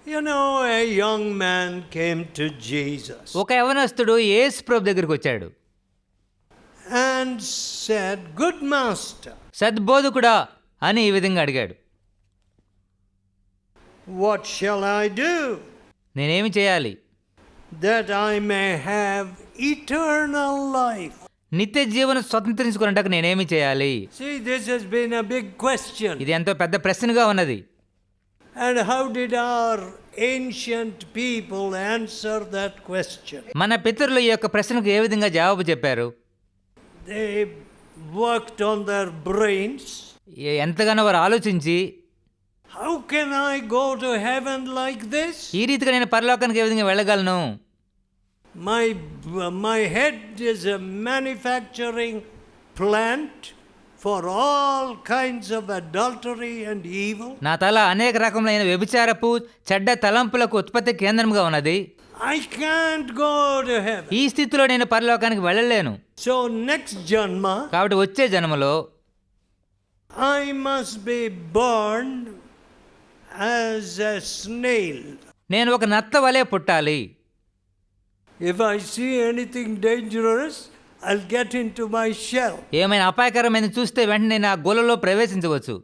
You know, a young man came to Jesus ఒక యవనస్తుడు యేసు ప్రభు దగ్గరికి వచ్చాడు. and said, "Good master, సద్బోధకుడా అని ఈ విధంగా అడిగాడు. what shall I do నేనేమి చేయాలి that I may have eternal life?" నిత్య జీవనం స్వతంత్రించుకున్నట్టుకు నేనేమి చేయాలి? See, this has been a big question. ఇది ఎంతో పెద్ద ప్రశ్నగా ఉన్నది. And how did our ancient people answer that question? మన పితరులు ఈ యొక్క ప్రశ్నకు ఏ విధంగా జవాబు చెప్పారు? They worked on their brains. ఎంతగానో వారు ఆలోచించి, How can I go to heaven like this? ఈ రీతిగా నేను పరలోకానికి ఏ విధంగా వెళ్ళగలను? My head is a manufacturing plant for all kinds of adultery and evil. నా తల అనేక రకములైన వ్యభిచారపు చెడ్డ తలంపులకు ఉత్పత్తి కేంద్రంగా ఉన్నది. I can't go to heaven. ఈ స్థితిలో నేను పరలోకానికి వెళ్ళలేను. So next janma, కాబట్టి వచ్చే జన్మలో I must be born as a snail. నేను ఒక నత్త వలె పుట్టాలి. If I see anything dangerous, I'll get into my shell. ఏమైనా అపాయకరమైన చూస్తే వెంటనే నా గోలలో ప్రవేశించవచ్చు.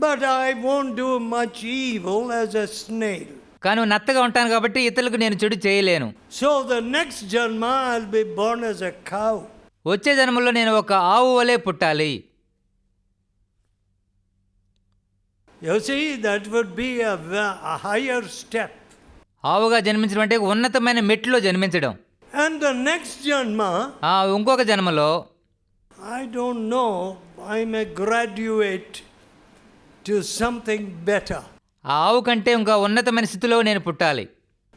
But I won't do much evil as a snail. కానీ నత్తగా ఉంటాను కాబట్టి ఇతరులకు నేను చెడు చేయలేను. So the next janma, I'll be born as a cow. వచ్చే జన్మలో నేను ఒక ఆవు వలె పుట్టాలి. You see, that would be a higher step. ఆవుగా జన్మించడం అంటే ఉన్నతమైన మెట్లో జన్మించడం. And the next janma, ఇంకొక జన్మలో I don't know, I may graduate to something better. ఆ ఆవు కంటే ఇంకా ఉన్నతమైన స్థితిలో నేను పుట్టాలి.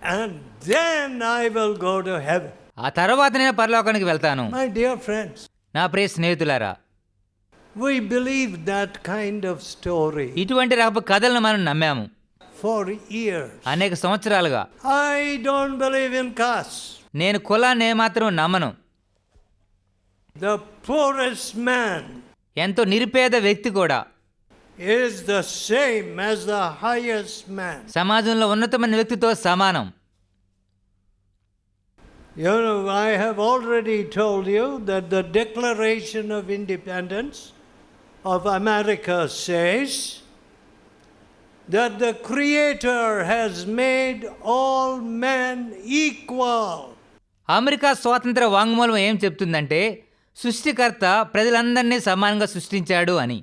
And then I will go to heaven. ఆ తర్వాత నేను పరలోకానికి వెళ్తాను. My dear friends, నా ప్రియ స్నేహితులారా, we believe that kind of story ఇటువంటి రకపు కథలను మనం నమ్మాము for years. అనేక సంవత్సరాలుగా. I don't believe in caste. నేను కులాన్ని ఏమాత్రం నమ్మను. The poorest man ఎంతో నిరుపేద వ్యక్తి కూడా is the same as the highest man. సమాజంలో ఉన్నతమైన వ్యక్తితో సమానం. You know, I have already told you that the Declaration of Independence of America says that the Creator has made all men equal. America స్వాతంత్ర వాంగ్మూలం ఏం చెప్తుందంటే సృష్టికర్త ప్రజలందరినీ సమానంగా సృష్టించాడు అని.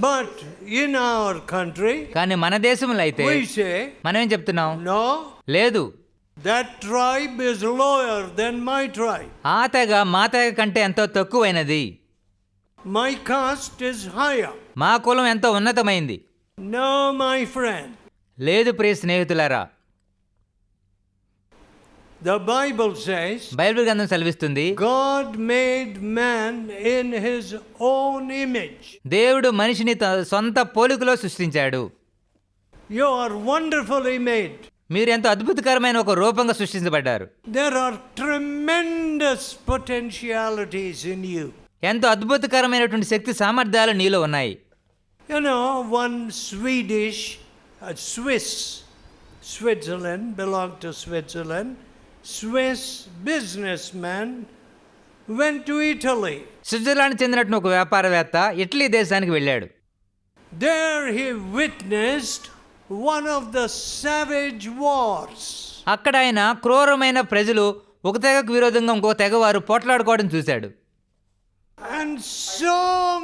But in our country, కానీ మన దేశంలో అయితే we say, మనం ఏం చెప్తున్నాం? no, లేదు, that tribe is lower than my tribe. ఆ తెగ మా తెగ కంటే ఎంతో తక్కువైనది. My caste is higher. మా కులం ఎంతో ఉన్నతమైంది. No, my friend. లేదు ప్రియ స్నేహితులారా, The Bible says, బైబిల్ గ్రంథం సెలవిస్తుంది, God made man in his own image. దేవుడు మనిషిని సొంత పోలికలో సృష్టించాడు. You are wonderfully made. మీరు ఎంతో అద్భుతకరమైన ఒక రూపంగా సృష్టించబడ్డారు. There are tremendous potentialities in you. ఎంతో అద్భుతకరమైనటువంటి శక్తి సామర్థ్యాలు నీలో ఉన్నాయి. You know, one Switzerland, belonged to Switzerland, Swiss businessman went to Italy. Switzerland చెందినట్టు ఒక వ్యాపారవేత్త ఇటలీ దేశానికి వెళ్ళాడు. There he witnessed one of the savage wars. అక్కడ ఆయన క్రూరమైన ప్రజలు ఒక తెగకు విరోధంగా ఇంకో తెగ వారు పోట్లాడుకోవడం చూశాడు. And so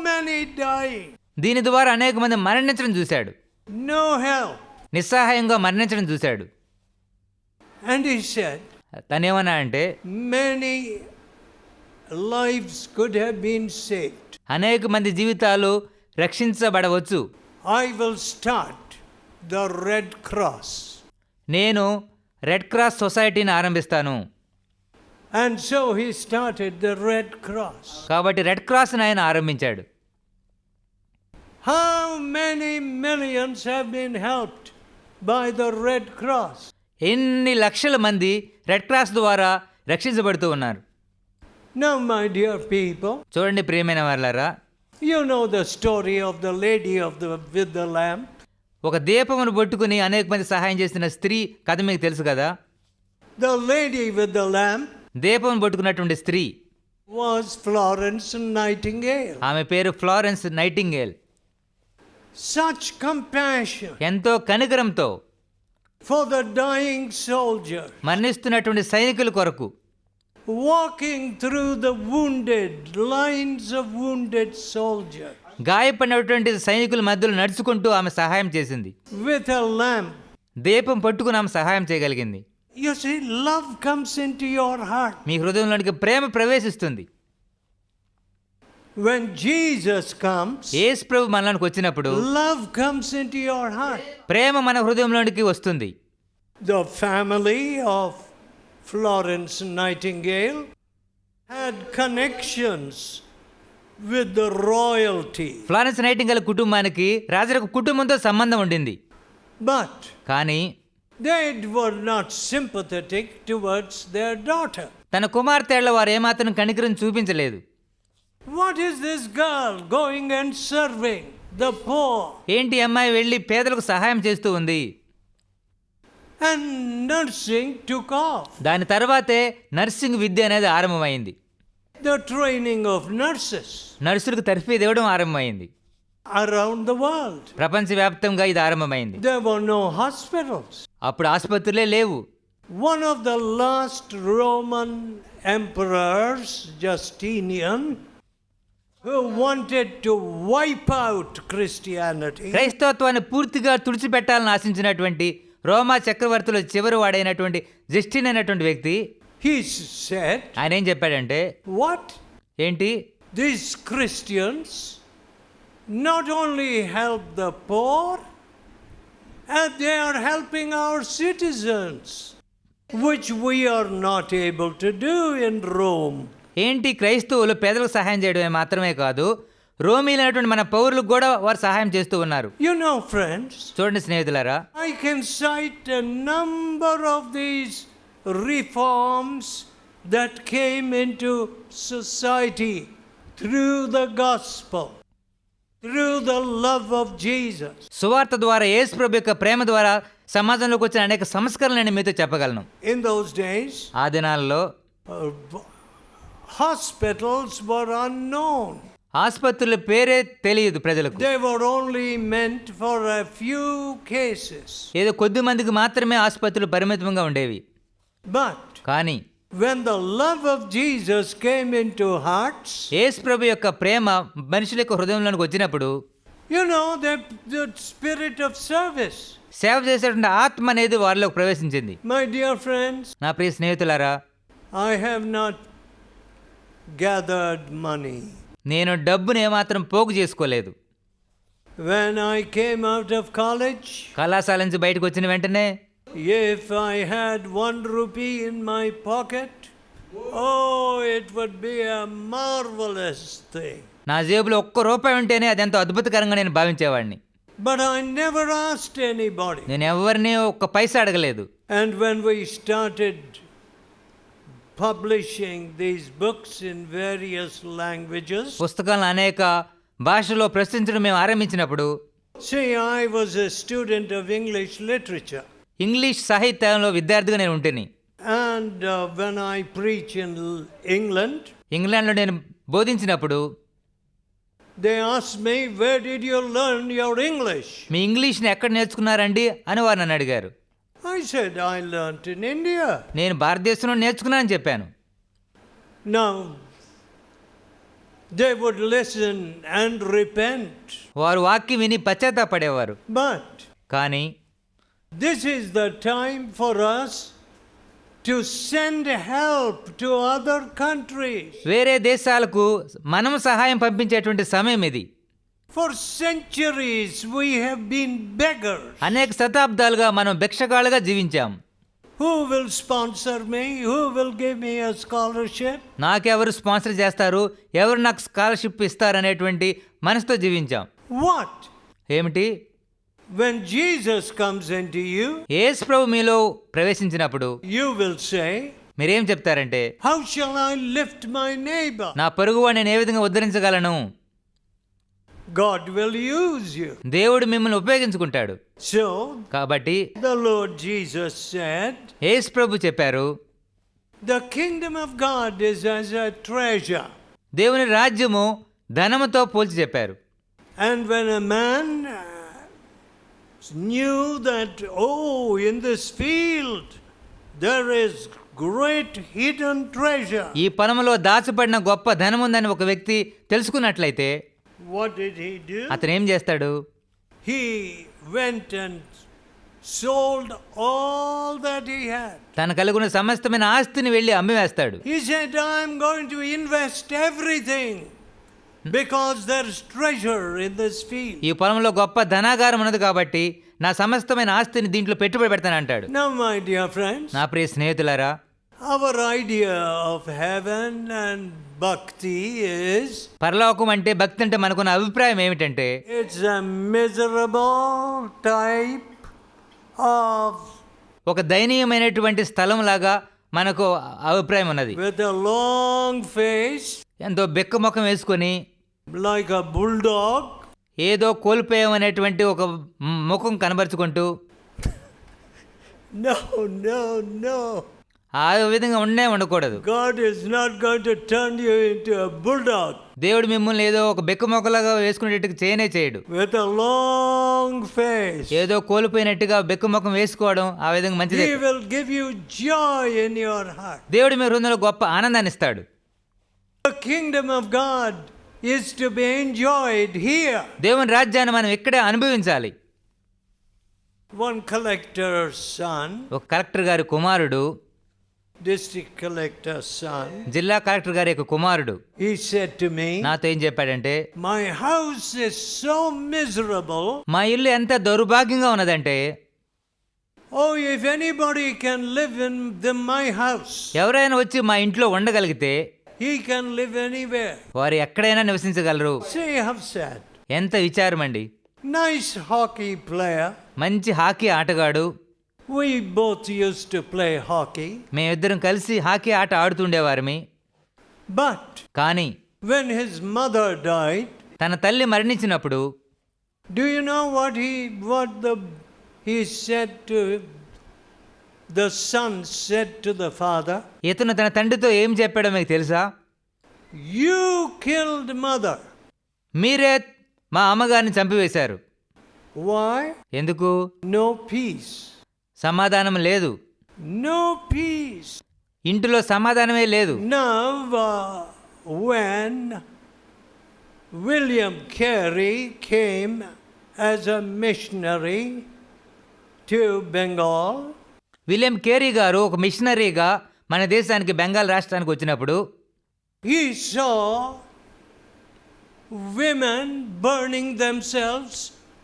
many dying. దీని ద్వారా అనేక మంది మరణించడం చూశాడు. No help. నిస్సహాయంగా మరణించడం చూశాడు. And he said, తనేమన్నా అంటే many lives could have been saved. అనేక మంది జీవితాలు రక్షించబడవచ్చు. I will start the Red Cross. నేను రెడ్ క్రాస్ సొసైటీని ఆరంభిస్తాను. And so he started the Red Cross. కాబట్టి రెడ్ క్రాస్ని ఆయన ఆరంభించాడు. How many millions have been helped by the Red Cross? ఎన్ని లక్షల మంది రెడ్ క్రాస్ ద్వారా రక్షించబడుతూ ఉన్నారు. Now, my dear people, చూడండి ప్రియమైన వారలారా, you know the story of the lady with the lamp. ఒక దీపమును పట్టుకుని అనేక మంది సహాయం చేసిన స్త్రీ కథ మీకు తెలుసు కదా. The lady with the lamp దీపం పట్టుకున్నటువంటి స్త్రీ was Florence Nightingale. ఆమె పేరు ఫ్లారెన్స్ నైటింగేల్. Such compassion ఎంతో కనికరంతో for the dying soldier, మరణిస్తున్నటువంటి సైనికుల కొరకు walking through the wounded lines of wounded soldiers గాయపడినటువంటి సైనికుల మధ్యలో నడుచుకుంటూ ఆమె సహాయం చేసింది. with a lamp. దీపం పట్టుకుని ఆమె సహాయం చేయగలిగింది. You see, love comes into your heart. మీ హృదయంలోనికి ప్రేమ ప్రవేశిస్తుంది. When Jesus comes, యేసు ప్రభు మనలోనికి వచ్చినప్పుడు love comes into your heart. ప్రేమ మన హృదయంలోనికి వస్తుంది. The family of Florence Nightingale had connections with the royalty. Florence nightingale కుటుంబానికి రాజులకు కుటుంబంతో సంబంధం ఉండింది. But కానీ they were not sympathetic towards their daughter. తన కుమార్తెళ్ల వారు ఏమాత్రం కనికరం చూపించలేదు. What is this girl going and serving the poor ఏంటి అమ్మాయి వెళ్ళి పేదలకు సహాయం చేస్తూ ఉంది. and nursing took off. దాని తర్వాతే నర్సింగ్ విద్య అనేది ఆరంభమైంది. The training of nurses నర్సులకు తర్ఫీదు ఇవ్వడం ఆరంభమైంది. around the world. ప్రపంచవ్యాప్తంగా ఇది ఆరంభమైంది. There were no hospitals. అప్పుడు ఆసుపత్రులే లేవు. One of the last Roman emperors, Justinian, who wanted to wipe out Christianity, క్రైస్తవత్వాన్ని పూర్తిగా తుడిచిపెట్టాలని ఆశించినటువంటి రోమా చక్రవర్తుల చివరి వాడైనటువంటి జస్టిన్ అయినటువంటి వ్యక్తి he said, ఆయన ఏం చెప్పాడంటే, what? ఏంటి These Christians not only help the poor, and they are helping our citizens, which we are not able to do in Rome. ఏంటి క్రైస్తవులు పేదలకు సహాయం చేయడమే మాత్రమే కాదు, రోమీలైనటువంటి మన పౌరులకు కూడా వారు సహాయం చేస్తూ ఉన్నారు. You know, friends, చూడండి స్నేహితులారా, I can cite a number of these reforms that came into society through the gospel, through the love of Jesus. సువార్త ద్వారా యేసు ప్రభు యొక్క ప్రేమ ద్వారా సమాజంలోకి వచ్చిన అనేక సంస్కరణలు నేను మీతో చెప్పగలను. In those days, ఆ దినాల్లో hospitals were unknown. ఆసుపత్రుల పేరే తెలియదు ప్రజలకు. They were only meant for a few cases. ఏదో కొద్ది మందికి మాత్రమే ఆసుపత్రులు పరిమితంగా ఉండేవి. But కానీ when the love of Jesus came into hearts, యేసు ప్రభు యొక్క ప్రేమ మనుషుల యొక్క హృదయంలోనికి వచ్చినప్పుడు, you know, the spirit of service. సేవ చేసేటువంటి ఆత్మ అనేది వారిలోకి ప్రవేశించింది. My dear friends, నా ప్రియ స్నేహితులారా, I have not gathered money. నేను డబ్బును ఏమాత్రం పోగు చేసుకోలేదు. When I came out of college, కళాశాల నుంచి బయటకు వచ్చిన వెంటనే if I had 1 rupee in my pocket, oh, it would be a marvelous thing. నా జేబులో ₹1 ఉంటేనే అది ఎంతో అద్భుతకరంగా నేను భావించేవాడిని. But I never asked anybody. నేను ఎవరిని ఒక్క పైసా అడగలేదు. And when we started publishing these books in various languages, పుస్తకాలను అనేక భాషలో ప్రచురించడం మేము ఆరంభించినప్పుడు, see, I was a student of English literature. English సాహిత్యంలో విద్యార్థిగా నేను ఉంటేని. And when I preach in England, ఇంగ్లాండ్లో నేను బోధించినప్పుడు they asked me, where did you learn your English? మీ ఇంగ్లీష్ని ఎక్కడ నేర్చుకున్నారండి అని వారు నన్ను అడిగారు. I said, I learnt in India. నేను భారతదేశంలో నేర్చుకున్నానని చెప్పాను. Now, they would listen and repent. వారు వాక్యం విని పశ్చాత్తాపడేవారు. But కానీ this is the time for us to send help to other countries. వేరే దేశాలకు మనం సహాయం పంపించేటువంటి సమయం ఇది. For centuries we have been beggars. అనేక శతాబ్దాలుగా మనం భిక్షగాళ్ళుగా జీవించాం. Who will sponsor me? Who will give me a scholarship? నాకెవరు స్పాన్సర్ చేస్తారు, ఎవరు నాకు స్కాలర్షిప్ ఇస్తారనేటువంటి మనసుతో జీవించాం. What? ఏమిటి? When Jesus comes into you, యేసు ప్రభు మీలో ప్రవేశించినప్పుడు you will say, మీరేం చెప్తారంటే, how shall I lift my neighbor? నా పొరుగువాడిని నేను ఏ విధంగా ఉద్ధరించగలను? God will use you. దేవుడు మిమ్మల్ని ఉపయోగించుకుంటాడు. So, కాబట్టి the Lord Jesus said, యేసు ప్రభు చెప్పారు, the kingdom of God is as a treasure. దేవుని రాజ్యము ధనముతో పోల్చి చెప్పారు. And when a man knew that, oh, in this field there is great hidden treasure. ఈ పొలములో దాచబడిన గొప్ప ధనం ఉందని ఒక వ్యక్తి తెలుసుకున్నట్లయితే What did he do? అతను ఏం చేస్తాడు? He went and sold all that he had. తన కలిగిన సమస్తమైన ఆస్తిని వెళ్ళి అమ్మివేస్తాడు. He said, I'm going to invest everything because there's treasure in this field. ఈ పొలంలో గొప్ప ధనాగారం ఉన్నది కాబట్టి నా సమస్తమైన ఆస్తిని దీంట్లో పెట్టుబడి పెడతానంటాడు. Now, my dear friends, నా ప్రియ స్నేహితులారా, our idea of heaven and bhakti is పరలోకం అంటే భక్తి అంటే మనకున్న అభిప్రాయం ఏమిటంటే it's a miserable type of ఒక దయనీయమైనటువంటి స్థలం లాగా మనకు అభిప్రాయం ఉన్నది. with a long face ఎంతో బెక్క ముఖం వేసుకొని like a bulldog. ఏదో కోల్పోయామనేటువంటి ఒక ముఖం కనబరుచుకుంటూ No, no, no. ఆ విధంగా ఉండకూడదు. God is not going to turn you into a bulldog దేవుడు మిమ్మల్ని ఏదో ఒక బెక్క మొక్కలాగా వేసుకునేట్టుగా చేయడు. with a long face. ఏదో కోల్పోయినట్టుగా బెక్క ముఖం వేసుకోవడం ఆ విధంగా మంచిది. He will give you joy in your heart. దేవుడు మీ హృదయంలో గొప్ప ఆనందాన్ని ఇస్తాడు. The kingdom of God is to be enjoyed here. దేవుని రాజ్యాన్ని మనం ఇక్కడే అనుభవించాలి. One collector's son, ఒక కలెక్టర్ గారి కుమారుడు, district collector's son, జిల్లా కలెక్టర్ గారి యొక్క కుమారుడు he said to me, నాతో ఏం చెప్పాడంటే, my house is so miserable. మా ఇల్లు ఎంత దౌర్భాగ్యంగా ఉన్నదంటే, Oh, if anybody can live in my house, ఎవరైనా వచ్చి మా ఇంట్లో ఉండగలిగితే he can live anywhere. వారు ఎక్కడైనా నివసించగలరు. See how sad. ఎంత విచారం అండి. Nice hockey player. మంచి హాకీ ఆటగాడు. We both used to play hockey. మేమిద్దరం కలిసి హాకీ ఆట ఆడుతుండేవారమి. But కానీ when his mother died, తన తల్లి మరణించినప్పుడు do you know he said to the son said to the father? ఇతను తన తండ్రితో ఏం చెప్పాడో మీకు తెలుసా? You killed mother. మీరే మా అమ్మగారిని చంపివేశారు. Why? ఎందుకు? No peace. సమాధానం లేదు. No peace. ఇంటిలో సమాధానమే లేదు. Now, when William Carey came as a missionary to Bengal, William Carey గారు ఒక మిషనరీగా మన దేశానికి బెంగాల్ రాష్ట్రానికి వచ్చినప్పుడు he saw women burning themselves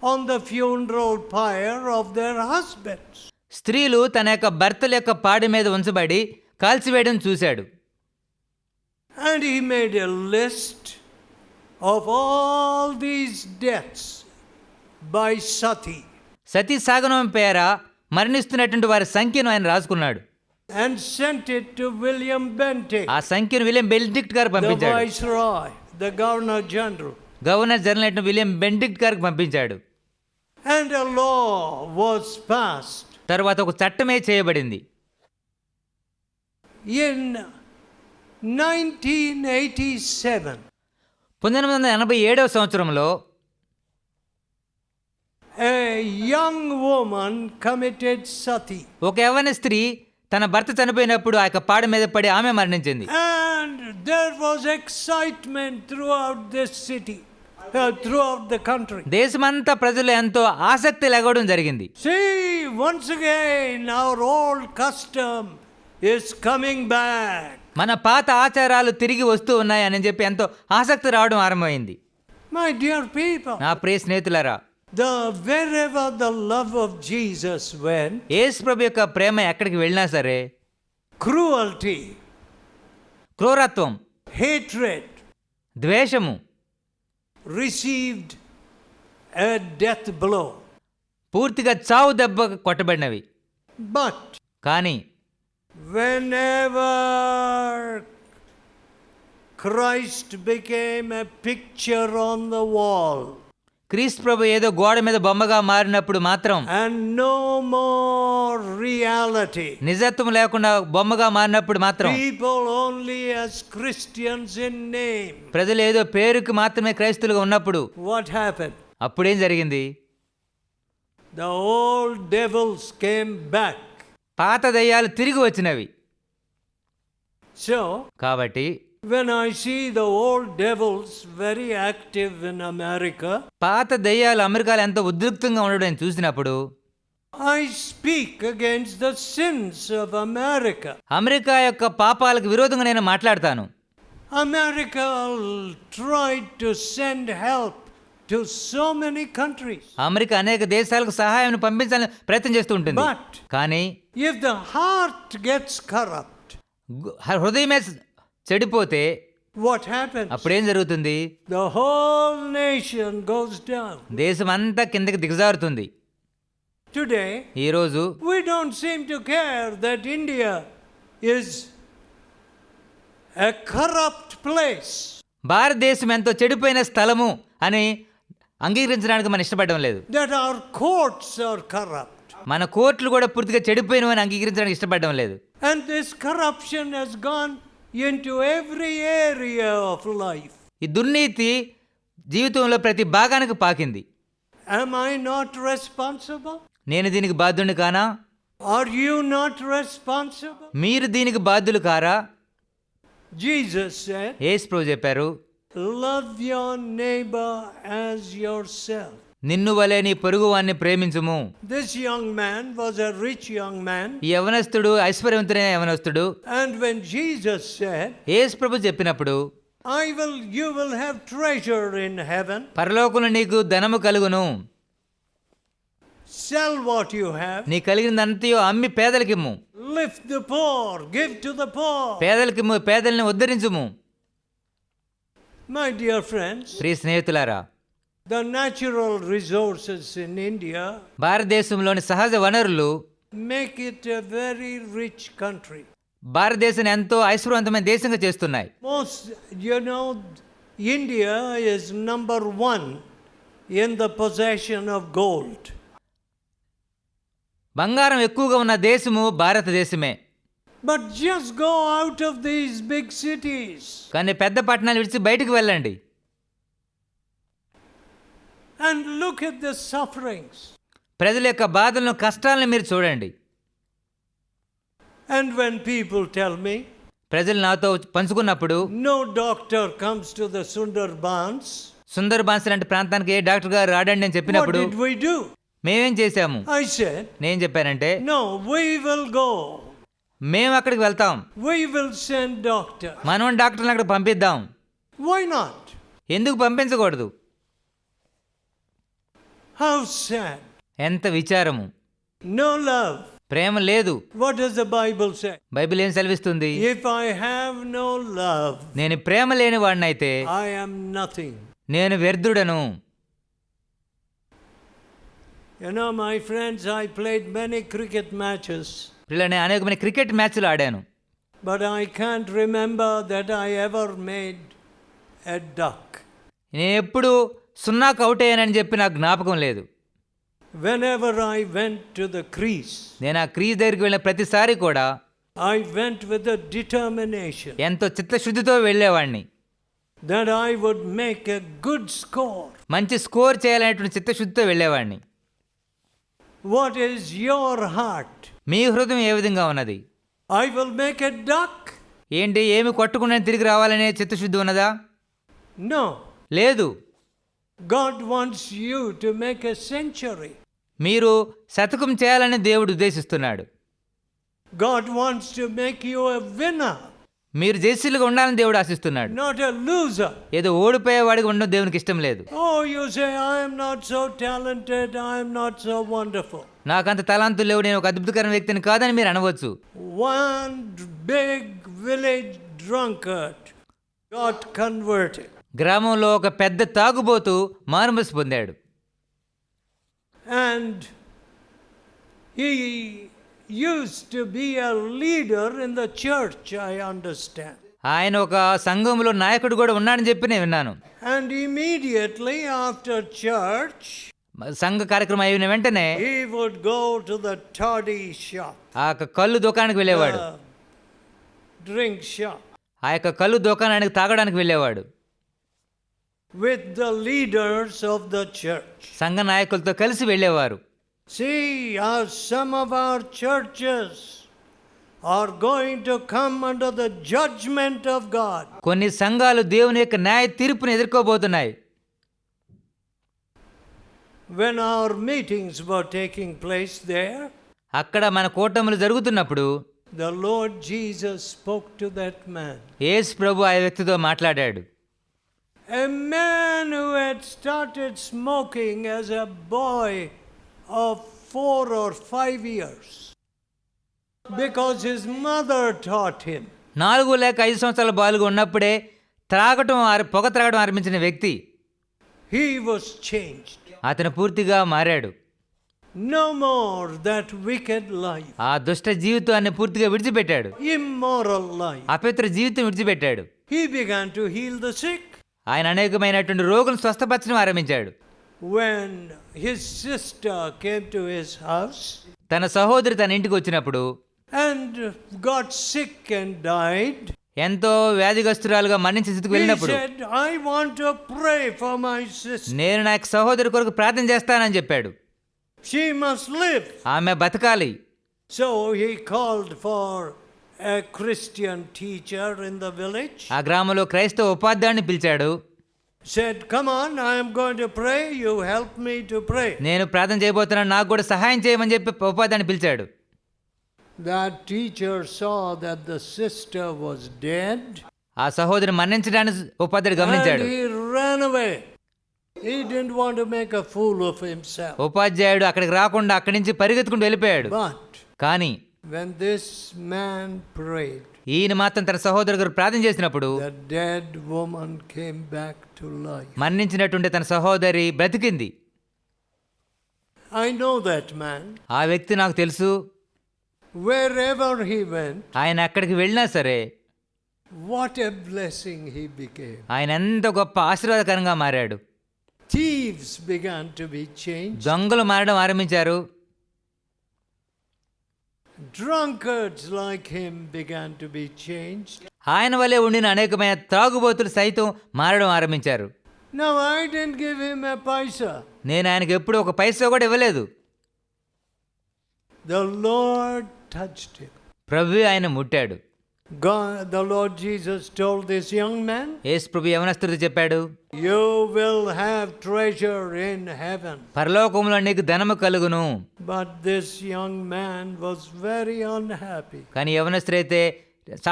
on the funeral pyre of their husbands. స్త్రీలు తన యొక్క భర్తల యొక్క పాడి మీద ఉంచబడి కాల్చివేయడం చూశాడు. And he made a list of all these deaths by sati. సతీ సాగనం పేర మరణిస్తున్నటువంటి వారి సంఖ్యను ఆయన రాసుకున్నాడు. And sent it to William Bentinck, ఆ సంఖ్యను విలియం బెంటిక్ట్ గారు the పంపించాడు. viceroy, the governor general. Governor general అయిన విలియం బెంటిక్ట్ గారికి పంపించాడు. And a law was passed. తర్వాత ఒక చట్టమే చేయబడింది. In 1987, 1987 సంవత్సరంలో a young woman committed sati. ఒక యవ్వన స్త్రీ తన భర్త చనిపోయినప్పుడు ఆ యొక్క పాడి మీద పడి ఆమె మరణించింది. And there was excitement throughout this city, throughout the country. దేశమంతా ప్రజలు ఎంతో ఆసక్తి లేగడం జరిగింది. See, once again our old custom is coming back. మన పాత ఆచారాలు తిరిగి వస్తూ ఉన్నాయని చెప్పి ఎంతో ఆసక్తి రావడం ఆరంభమైంది. My dear people, నా ప్రియ స్నేహితులారా, wherever the love of Jesus went, యేసు ప్రభు యొక్క ప్రేమ ఎక్కడికి వెళ్ళినా సరే cruelty, క్రూరత్వం, hatred ద్వేషము received a death blow. పూర్తిగా చావు దెబ్బ కొట్టబడినవి. But కానీ whenever Christ became a picture on the wall. క్రీస్తు ప్రభు ఏదో గోడ మీద బొమ్మగా మారినప్పుడు మాత్రం, And no more reality. నిజత్వం లేకుండా బొమ్మగా మారినప్పుడు మాత్రం, People only as Christians in name. ప్రజలు ఏదో పేరుకి మాత్రమే క్రైస్తవులుగా ఉన్నప్పుడు What happened? అప్పుడేం జరిగింది? The old devils came back. పాత దయ్యాలు తిరిగి వచ్చినవి. So, కాబట్టి when I see the old devils very active in America, పాత దయ్యాలు అమెరికాలో ఎంతో ఉద్రిక్తంగా ఉండడం నేను చూసినప్పుడు, I speak against the sins of America. America యొక్క పాపాలకు విరోధంగా నేను మాట్లాడతాను. America tried to send help to so many countries. America అనేక దేశాలకు సహాయం పంపించాలని ప్రయత్నం చేస్తూ ఉంటుంది. But కానీ if the heart gets corrupt, హృదయమే చెడిపోతే what happens? అప్పుడేం జరుగుతుంది? The whole nation goes down. దేశం అంతా కిందకి దిగజారుతుంది. Today, ఈరోజు we don't seem to care that India is a corrupt place. భారతదేశం ఎంతో చెడిపోయిన స్థలము అని అంగీకరించడానికి మనం ఇష్టపడడం లేదు. That our courts are corrupt. మన కోర్టులు కూడా పూర్తిగా చెడిపోయినవని అంగీకరించడానికి ఇష్టపడడం లేదు. And this corruption has gone into every area of life. ఈ దుర్నీతి జీవితంలో ప్రతి భాగానికి పాకింది. Am I not responsible? నేను దీనికి బాధ్యుని కానా? Are you not responsible? మీరు దీనికి బాధ్యులు కారా? Jesus said, యేసు ప్రభు చెప్పారు, love your neighbor as yourself. నిన్ను వలె నీ పొరుగువాన్ని ప్రేమించుము. This young man was a rich young man. ఈ యవనస్తుడు ఐశ్వర్యవంతుడైన యవనస్తుడు. And when Jesus said, యేసు ప్రభు చెప్పినప్పుడు, you will have treasure in heaven. పరలోకంలో నీకు ధనము కలుగును. Sell what you have. నీ కలిగినంతయో అమ్మి పేదలకిమ్ము. Lift the poor, give to the poor. పేదలకిమ్ము, పేదల్ని ఉద్ధరించుము. My dear friends, ప్రియ స్నేహితులారా, the natural resources in India భారతదేశంలోని సహజ వనరులు make it a very rich country. భారతదేశాన్ని ఎంతో ఐశ్వర్యవంతమైన దేశంగా చేస్తున్నాయి. India is number 1 in the possession of gold. బంగారం ఎక్కువగా ఉన్న దేశము భారతదేశమే. But just go out of these big cities. కానీ పెద్ద పట్టణాలు విడిచి బయటికి వెళ్ళండి. And look at the sufferings. ప్రజల యొక్క బాధలను, కష్టాలను మీరు చూడండి. And when people tell me, ప్రజలు నాతో పంచుకున్నప్పుడు, no doctor comes to the Sundarbans. Sundarbans లాంటి ప్రాంతానికి ఏ డాక్టర్ గారు రాడండి నేను చెప్పినప్పుడు, What did we do? మేమేం చేశాము? I said, నేను చెప్పానంటే, no, we will go. మేము అక్కడికి వెళ్తాం. We will send doctor. మనం డాక్టర్ని అక్కడ పంపిద్దాం. Why not? ఎందుకు పంపించకూడదు? How sad. ఎంత విచారము. No love. ప్రేమ లేదు. What does the Bible say? Bible ఏం సెలవిస్తుంది? If I have no love, నేను ప్రేమ లేని వాడినైతే I am nothing. నేను వ్యర్థుడను. You know, my friends, I played many cricket matches. నేను అనేకమైన క్రికెట్ మ్యాచ్లు ఆడాను. But I can't remember that I ever made a duck. నేను ఎప్పుడు సున్నాకు అవుట్ అయ్యానని చెప్పి నాకు జ్ఞాపకం లేదు. Whenever I went to the crease, నేను ఆ క్రీజ్ దగ్గరికి వెళ్ళిన ప్రతిసారి కూడా I went with a determination ఎంతో చిత్తశుద్ధితో వెళ్ళేవాడిని. that I would make a good score. మంచి స్కోర్ చేయాలనేటువంటి చిత్తశుద్ధితో వెళ్ళేవాడిని. What is your heart? మీ హృదయం ఏ విధంగా ఉన్నది? I will make a duck? ఏంటి, ఏమి కొట్టకుండా తిరిగి రావాలనే చిత్తశుద్ధి ఉన్నదా? No. లేదు. God wants you to make a century. మీరు శతకం చేయాలని దేవుడు ఉద్దేశిస్తున్నాడు. God wants to make you a winner. మీరు జయశీలుగా ఉండాలని దేవుడు ఆశిస్తున్నాడు. Not a loser. ఏదో ఓడిపోయేవాడిగా ఉండడం దేవునికి ఇష్టం లేదు. Oh, you say, I am not so talented, I am not so wonderful. నాకంత తలాంతులు లేవు, నేను ఒక అద్భుతకరమైన వ్యక్తిని కాదని మీరు అనవచ్చు. One big village drunkard got converted. గ్రామంలో ఒక పెద్ద తాగుబోతు మారుమనసు పొందాడు. And he used to be a leader in the church, I understand. ఆయన ఒక సంఘంలో నాయకుడు కూడా ఉన్నాడని చెప్పి నేను విన్నాను. And immediately after church, సంఘ కార్యక్రమం అయిన వెంటనే he would go to the toddy shop, ఆ యొక్క కళ్ళు దుకాణానికి వెళ్ళేవాడు. drink shop, ఆ యొక్క కళ్ళు దుకాణానికి తాగడానికి వెళ్ళేవాడు. with the leaders of the church. సంఘ నాయకులతో కలిసి వెళ్ళేవారు. See, some of our churches are going to come under the judgment of God. కొన్ని సంఘాలు దేవుని యొక్క న్యాయ తీర్పును ఎదుర్కోబోతున్నాయి. When our meetings were taking place there, అక్కడ మన కూటములు జరుగుతున్నప్పుడు the Lord Jesus spoke to that man. యేసు ప్రభు ఆ వ్యక్తితో మాట్లాడాడు. A man who had started smoking as a boy of 4 or 5 years because his mother taught him. 4 లేక 5 సంవత్సరాల బాలుగా ఉన్నప్పుడే పొగ త్రాగడం ఆరంభించిన వ్యక్తి, He was changed. అతను పూర్తిగా మారాడు. No more that wicked life, ఆ దుష్ట జీవితాన్ని పూర్తిగా విడిచిపెట్టాడు. immoral life. అపవిత్ర జీవితం విడిచిపెట్టాడు. He began to heal the sick. ఆయన అనేకమైనటువంటి రోగులను స్వస్థపరచడం ఆరంభించాడు. When his sister came to his house తన సహోదరి తన ఇంటికి వచ్చినప్పుడు and got sick and died, ఎంతో వ్యాధిగ్రస్తురాలుగా మరణించే స్థితికి he వెళ్ళినప్పుడు said, I want to pray for my sister. నేను నా యొక్క సహోదరి కొరకు ప్రార్థన చేస్తానని చెప్పాడు. She must live. ఆమె బతకాలి. So he called for a Christian teacher in the village. ఆ గ్రామంలో క్రైస్తవ ఉపాధ్యాయుడిని పిలిచాడు. Said, come on, I am going to pray. You help me to pray. నేను ప్రార్థన చేయబోతున్నాను, నాకు కూడా సహాయం చేయమని చెప్పి ఉపాధ్యాయుడిని పిలిచాడు. That teacher saw that the sister was dead. ఆ సహోదరి మరణించడాన్ని ఉపాధ్యాయుడు గమనించాడు. And he ran away. He didn't want to make a fool of himself. ఉపాధ్యాయుడు అక్కడికి రాకుండా అక్కడి నుంచి పరిగెత్తుకుంటూ వెళ్ళిపోయాడు. But కానీ when this man prayed, ఈయన మాత్రం తన సహోదరు గారు ప్రార్థన చేసినప్పుడు the dead woman came back to life. మరణించినటువంటి తన సహోదరి బ్రతికింది. I know that man. ఆ వ్యక్తి నాకు తెలుసు. Wherever he went, ఆయన అక్కడికి వెళ్ళినా సరే what a blessing he became. ఆయన ఎంత గొప్ప ఆశీర్వాదకరంగా మారాడు. Thieves began to be changed. దొంగలు మారడం ఆరంభించారు. Drunkards like him began to be changed. ఆయన వల్లే ఉండిన అనేకమైన త్రాగుబోతులు సైతం మారడం ఆరంభించారు. Now I didn't give him a paisa. నేను ఆయనకు ఎప్పుడు ఒక పైసా కూడా ఇవ్వలేదు. The Lord touched him. ప్రభు ఆయన ముట్టాడు. God, the Lord Jesus told this young man, యేసు ప్రభు యవనస్తుడితో చెప్పాడు, you will have treasure in heaven. పరలోకంలో నీకు ధనము కలుగును. But this young man was very unhappy. కానీ యవనస్తుడైతే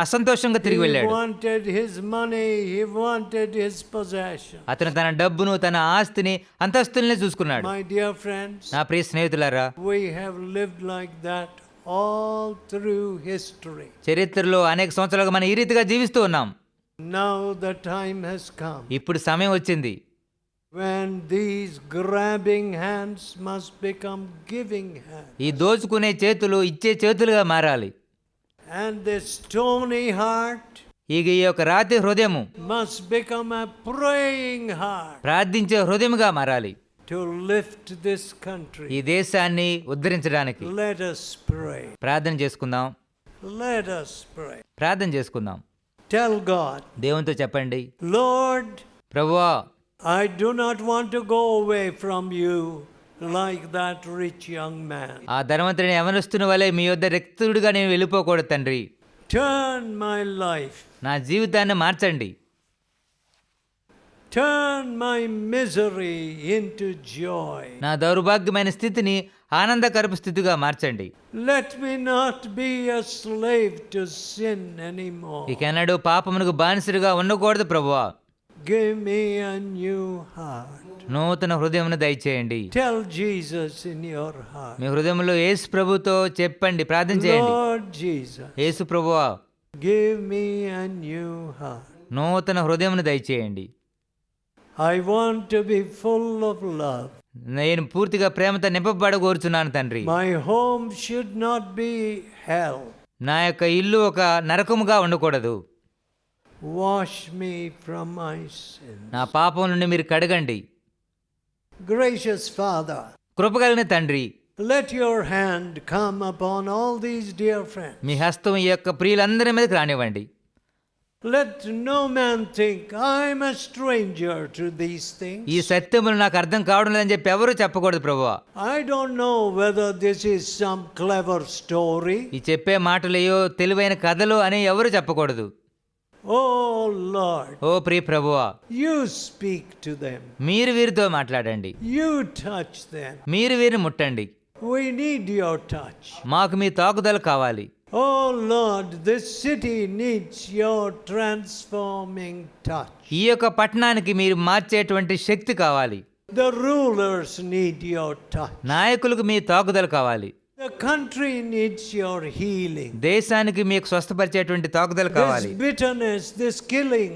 అసంతోషంగా తిరిగి He వెళ్ళాడు. wanted his money, he wanted his possession. అతను తన డబ్బును, తన ఆస్తిని, అంతస్తుల్ని చూసుకున్నాడు. My dear friends, నా ప్రియ స్నేహితులారా, we have lived like that all through history. చరిత్రలో అనేక సంవత్సరాలుగా మనం ఈ రీతిగా జీవిస్తూ ఉన్నాం. Now the time has come ఇప్పుడు సమయం వచ్చింది when these grabbing hands must become giving hands, ఈ దోచుకునే చేతులు ఇచ్చే చేతులుగా మారాలి. and this stony heart ఈ యొక్క రాతి హృదయము must become a praying heart ప్రార్థించే హృదయముగా మారాలి. to lift this country. ఈ దేశాన్ని ఉద్ధరించడానికి Let us pray. ప్రార్థన చేసుకుందాం. Let us pray. ప్రార్థన చేసుకుందాం. Tell God, దేవునితో చెప్పండి, Lord, ప్రభువా, I do not want to go away from you like that rich young man. ఆ ధనవంతుడిని యవనస్తుని వలె మీ యొద్ద రిక్తుడిగా నేను వెళ్ళిపోకూడదు తండ్రి. Turn my life. నా జీవితాన్ని మార్చండి. Turn my misery into joy. నా దౌర్భాగ్యమైన స్థితిని ఆనందకరపు స్థితిగా మార్చండి. Let me not be a slave to sin anymore. ఇకనడు పాపమునకు బానిసలుగా ఉండకూడదు ప్రభువా. Give me a new heart. నూతన హృదయమును దయచేయండి. Tell Jesus in your heart. మీ హృదయంలో యేసు ప్రభుతో చెప్పండి, ప్రార్థన చేయండి. Lord Jesus, యేసు ప్రభువా, give me a new heart. నూతన హృదయమును దయచేయండి. I want to be full of love. నేను పూర్తిగా ప్రేమతో నింపబడగోరుచున్నాను తండ్రి. My home should not be hell. నా యొక్క ఇల్లు ఒక నరకముగా ఉండకూడదు. Wash me from my sin. నా పాపం నుండి మీరు కడగండి. Gracious Father, కృపగలిగిన తండ్రి, let your hand come upon all these dear friends. మీ హస్తం ఈ యొక్క ప్రియులందరి మీదకి రానివ్వండి. Let no man think I'm a stranger to these things. ఈ సత్యములు నాకు అర్థం కావడం లేదని చెప్పి ఎవరూ చెప్పకూడదు ప్రభువా. I don't know whether this is some clever story. ఈ చెప్పే మాటలేయో తెలివైన కథలు అని ఎవరు చెప్పకూడదు. Oh Lord, ఓ ప్రియ ప్రభువా, you speak to them. మీరు వీరితో మాట్లాడండి. You touch them. మీరు వీరిని ముట్టండి. We need your touch. మాకు మీ తాకుదల కావాలి. Oh Lord, this city needs your transforming touch. ఈ యొక్క పట్టణానికి మీరు మార్చేటువంటి శక్తి కావాలి. The rulers need your touch. నాయకులకు మీ తాకుదల కావాలి. The country needs your healing. దేశానికి మీకు స్వస్థపరిచేటువంటి తాకుదల కావాలి. This bitterness, this killing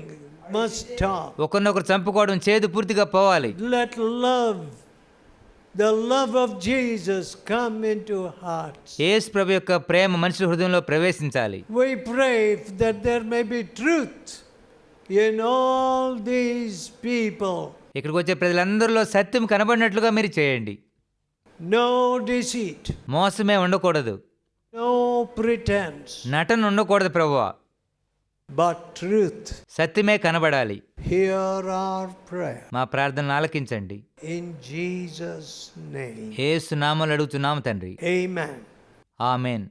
must stop. ఒకరినొకరు చంపుకోవడం చేదు పూర్తిగా పోవాలి. Let love, the love of Jesus come into hearts. యేసు ప్రభు యొక్క ప్రేమ మనుషుల హృదయంలో ప్రవేశించాలి. We pray that there may be truth in all these people. ఇక్కడికి వచ్చే ప్రజలందరిలో సత్యం కనబడినట్లుగా మీరు చేయండి. No deceit. మోసమే ఉండకూడదు. No pretense. నటన ఉండకూడదు ప్రభువా. But truth. సత్యమే కనబడాలి. Hear our prayer. మా ప్రార్థనలు ఆలకించండి. In Jesus' name. యేసు నామములో అడుగుతున్నాము తండ్రి. Amen. ఆమేన్.